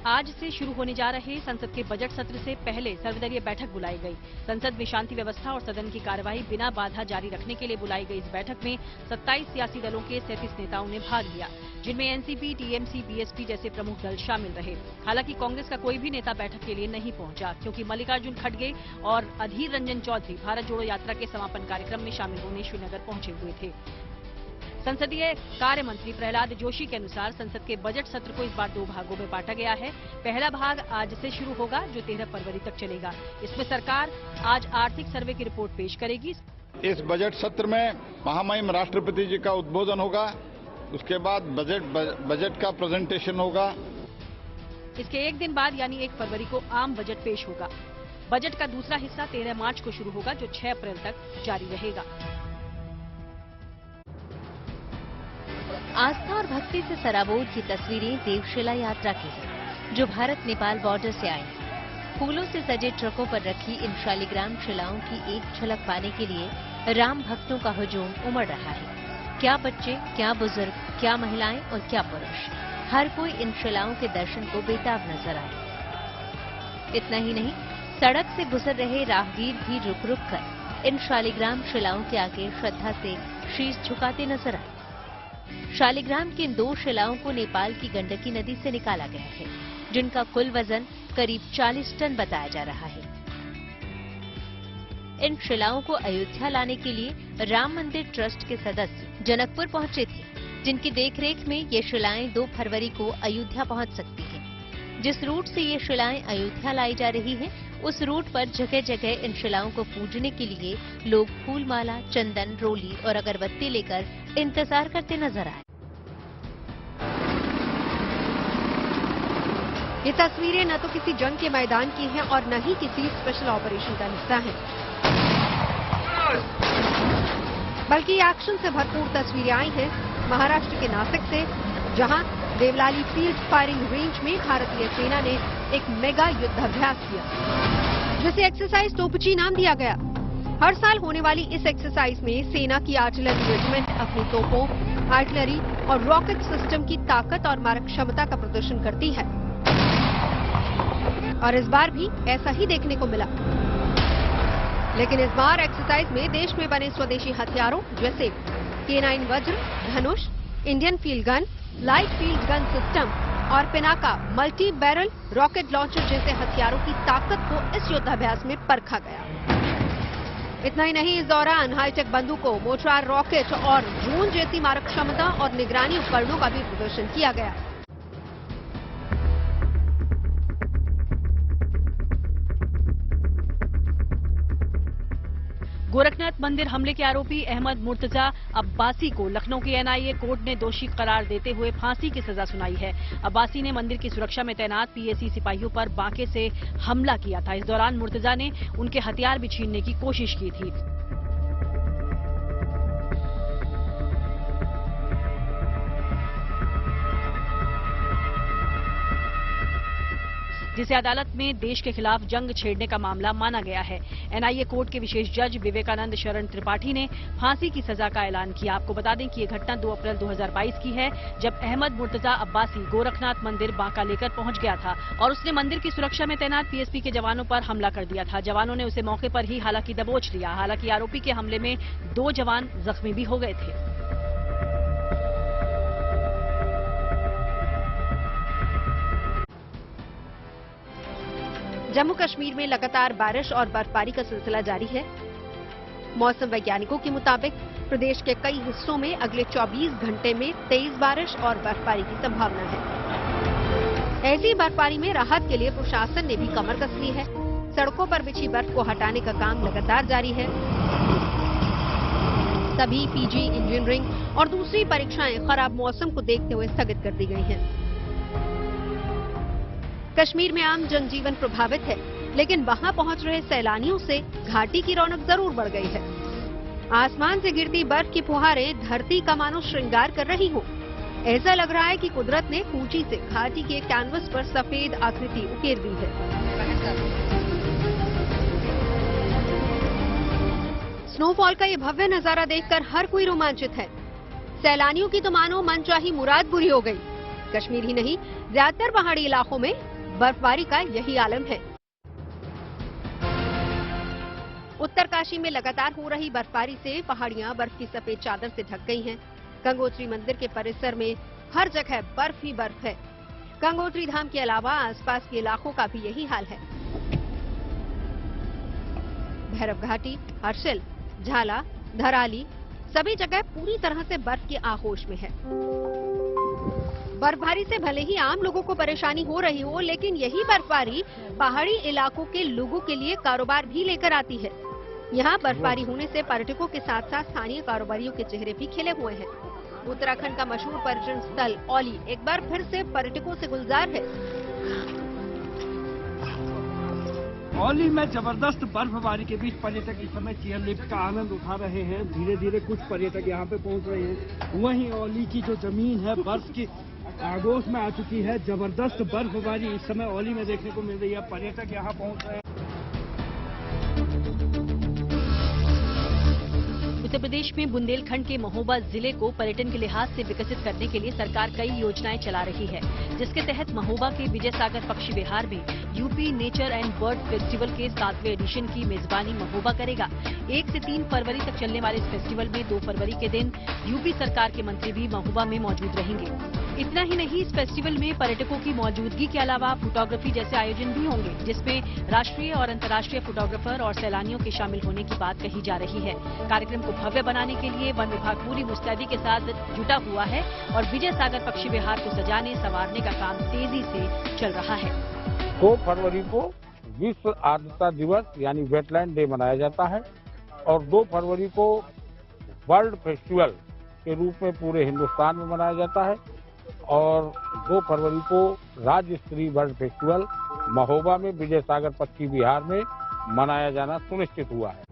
आज से शुरू होने जा रहे संसद के बजट सत्र से पहले सर्वदलीय बैठक बुलाई गई। संसद में शांति व्यवस्था और सदन की कार्यवाही बिना बाधा जारी रखने के लिए बुलाई गई इस बैठक में 27 सियासी दलों के 37 नेताओं ने भाग लिया, जिनमें एनसीपी, टीएमसी, बीएसपी जैसे प्रमुख दल शामिल रहे। हालांकि कांग्रेस का कोई भी नेता बैठक के लिए नहीं पहुंचा, क्योंकि मल्लिकार्जुन खड़गे और अधीर रंजन चौधरी भारत जोड़ो यात्रा के समापन कार्यक्रम में शामिल होने श्रीनगर पहुंचे हुए थे। संसदीय कार्य मंत्री प्रहलाद जोशी के अनुसार संसद के बजट सत्र को इस बार 2 भागों में बांटा गया है। पहला भाग आज से शुरू होगा, जो 13 फरवरी तक चलेगा। इसमें सरकार आज आर्थिक सर्वे की रिपोर्ट पेश करेगी। इस बजट सत्र में महामहिम राष्ट्रपति जी का उद्बोधन होगा, उसके बाद बजट का प्रेजेंटेशन होगा। इसके एक दिन बाद यानी 1 फरवरी को आम बजट पेश होगा। बजट का दूसरा हिस्सा 13 मार्च को शुरू होगा, जो 6 अप्रैल तक जारी रहेगा। आस्था और भक्ति से सराबोर की तस्वीरें देवशिला यात्रा की हैं, जो भारत नेपाल बॉर्डर से आई। फूलों से सजे ट्रकों पर रखी इन शालिग्राम शिलाओं की एक झलक पाने के लिए राम भक्तों का हुजूम उमड़ रहा है। क्या बच्चे, क्या बुजुर्ग, क्या महिलाएं और क्या पुरुष, हर कोई इन शिलाओं के दर्शन को बेताब नजर आए। इतना ही नहीं, सड़क से गुजर रहे राहगीर भी रुक रुक कर इन शालिग्राम शिलाओं के आगे श्रद्धा से शीश झुकाते नजर आए। शालिग्राम की इन 2 शिलाओं को नेपाल की गंडकी नदी से निकाला गया है, जिनका कुल वजन करीब 40 टन बताया जा रहा है। इन शिलाओं को अयोध्या लाने के लिए राम मंदिर ट्रस्ट के सदस्य जनकपुर पहुंचे थे, जिनकी देखरेख में ये शिलाएं 2 फरवरी को अयोध्या पहुंच सकती हैं। जिस रूट से ये शिलाएं अयोध्या लाई जा रही हैं, उस रूट पर जगह जगह इन शिलाओं को पूजने के लिए लोग फूलमाला, चंदन, रोली और अगरबत्ती लेकर इंतजार करते नजर आए। ये तस्वीरें न तो किसी जंग के मैदान की हैं और न ही किसी स्पेशल ऑपरेशन का हिस्सा हैं, बल्कि एक्शन से भरपूर तस्वीरें आई हैं महाराष्ट्र के नासिक से, जहां देवलाली फील्ड फायरिंग रेंज में भारतीय सेना ने एक मेगा युद्धाभ्यास किया, जिसे एक्सरसाइज तोपची नाम दिया गया। हर साल होने वाली इस एक्सरसाइज में सेना की आर्टिलरी रेजिमेंट अपनी तोपों, आर्टिलरी और रॉकेट सिस्टम की ताकत और मारक क्षमता का प्रदर्शन करती है, और इस बार भी ऐसा ही देखने को मिला। लेकिन इस बार एक्सरसाइज में देश में बने स्वदेशी हथियारों जैसे K9 Vajra, Dhanush, Indian field gun, light field gun system और Pinaka multi barrel rocket launcher जैसे हथियारों की ताकत को इस युद्धाभ्यास में परखा गया। इतना ही नहीं, इस दौरान हाईटेक बंदूकों, मोर्टार रॉकेट और ड्रोन जैसी मारक क्षमता और निगरानी उपकरणों का भी प्रदर्शन किया गया। गोरखनाथ मंदिर हमले के आरोपी अहमद मुर्तजा अब्बासी को लखनऊ की एनआईए कोर्ट ने दोषी करार देते हुए फांसी की सजा सुनाई है। अब्बासी ने मंदिर की सुरक्षा में तैनात पीएसी सिपाहियों पर बांके से हमला किया था। इस दौरान मुर्तजा ने उनके हथियार भी छीनने की कोशिश की थी। जिसे अदालत में देश के खिलाफ जंग छेड़ने का मामला माना गया है। एनआईए कोर्ट के विशेष जज विवेकानंद शरण त्रिपाठी ने फांसी की सजा का ऐलान किया। आपको बता दें कि ये घटना 2 अप्रैल 2022 की है, जब अहमद मुर्तजा अब्बासी गोरखनाथ मंदिर बांका लेकर पहुंच गया था और उसने मंदिर की सुरक्षा में तैनात पीएसपी के जवानों पर हमला कर दिया था। जवानों ने उसे मौके पर ही हालांकि दबोच लिया। हालांकि आरोपी के हमले में 2 जवान जख्मी भी हो गए थे। जम्मू कश्मीर में लगातार बारिश और बर्फबारी का सिलसिला जारी है। मौसम वैज्ञानिकों के मुताबिक प्रदेश के कई हिस्सों में अगले 24 घंटे में तेज बारिश और बर्फबारी की संभावना है। ऐसी बर्फबारी में राहत के लिए प्रशासन ने भी कमर कस ली है। सड़कों पर बिछी बर्फ को हटाने का काम लगातार जारी है। सभी पीजी, इंजीनियरिंग और दूसरी परीक्षाएं खराब मौसम को देखते हुए स्थगित कर दी गई हैं। कश्मीर में आम जनजीवन प्रभावित है, लेकिन वहां पहुंच रहे सैलानियों से घाटी की रौनक जरूर बढ़ गई है। आसमान से गिरती बर्फ की फुहारें धरती का मानो श्रृंगार कर रही हो। ऐसा लग रहा है कि कुदरत ने कूची से घाटी के कैनवस पर सफेद आकृति उकेर दी है। स्नोफॉल का ये भव्य नजारा देखकर हर कोई रोमांचित है। सैलानियों की तो मानो मनचाही मुराद पूरी हो गई। कश्मीर ही नहीं, ज्यादातर पहाड़ी इलाकों में बर्फबारी का यही आलम है। उत्तरकाशी में लगातार हो रही बर्फबारी से पहाड़ियां बर्फ की सफेद चादर से ढक गई हैं। गंगोत्री मंदिर के परिसर में हर जगह बर्फ ही बर्फ है। गंगोत्री धाम के अलावा आसपास के इलाकों का भी यही हाल है। भैरव घाटी, हर्षिल, झाला, धराली सभी जगह पूरी तरह से बर्फ के आगोश में है। बर्फबारी से भले ही आम लोगों को परेशानी हो रही हो, लेकिन यही बर्फबारी पहाड़ी इलाकों के लोगों के लिए कारोबार भी लेकर आती है। यहाँ बर्फबारी होने से पर्यटकों के साथ साथ स्थानीय कारोबारियों के चेहरे भी खिले हुए हैं। उत्तराखंड का मशहूर पर्यटन स्थल औली एक बार फिर से पर्यटकों से गुलजार है। औली में जबरदस्त बर्फबारी के बीच पर्यटक इस समय चेयर लिफ्ट का आनंद उठा रहे हैं। धीरे धीरे कुछ पर्यटक यहाँ पे पहुँच रहे हैं। वहीं औली की जो जमीन है बर्फ की आगोश में आ चुकी है। जबरदस्त बर्फबारी इस समय औली में देखने को मिल रही है। पर्यटक यहाँ पहुँच रहे हैं। उत्तर प्रदेश में बुंदेलखंड के महोबा जिले को पर्यटन के लिहाज से विकसित करने के लिए सरकार कई योजनाएं चला रही है, जिसके तहत महोबा के विजय सागर पक्षी विहार में UP nature and bird festival के 7वें एडिशन की मेजबानी महोबा करेगा। 1 से 3 फरवरी तक चलने वाले इस फेस्टिवल में 2 फरवरी के दिन यूपी सरकार के मंत्री भी महोबा में मौजूद रहेंगे। इतना ही नहीं, इस फेस्टिवल में पर्यटकों की मौजूदगी के अलावा फोटोग्राफी जैसे आयोजन भी होंगे, जिसमें राष्ट्रीय और अंतर्राष्ट्रीय फोटोग्राफर और सैलानियों के शामिल होने की बात कही जा रही है। कार्यक्रम को भव्य बनाने के लिए वन विभाग पूरी मुस्तैदी के साथ जुटा हुआ है और विजय सागर पक्षी विहार को सजाने संवारने का काम तेजी से चल रहा है। 2 फरवरी को विश्व आर्द्रता दिवस यानी वेटलैंड डे मनाया जाता है और 2 फरवरी को वर्ल्ड फेस्टिवल के रूप में पूरे हिंदुस्तान में मनाया जाता है और 2 फरवरी को राज्य स्तरीय बर्ड फेस्टिवल महोबा में विजय सागर पक्षी विहार में मनाया जाना सुनिश्चित हुआ है।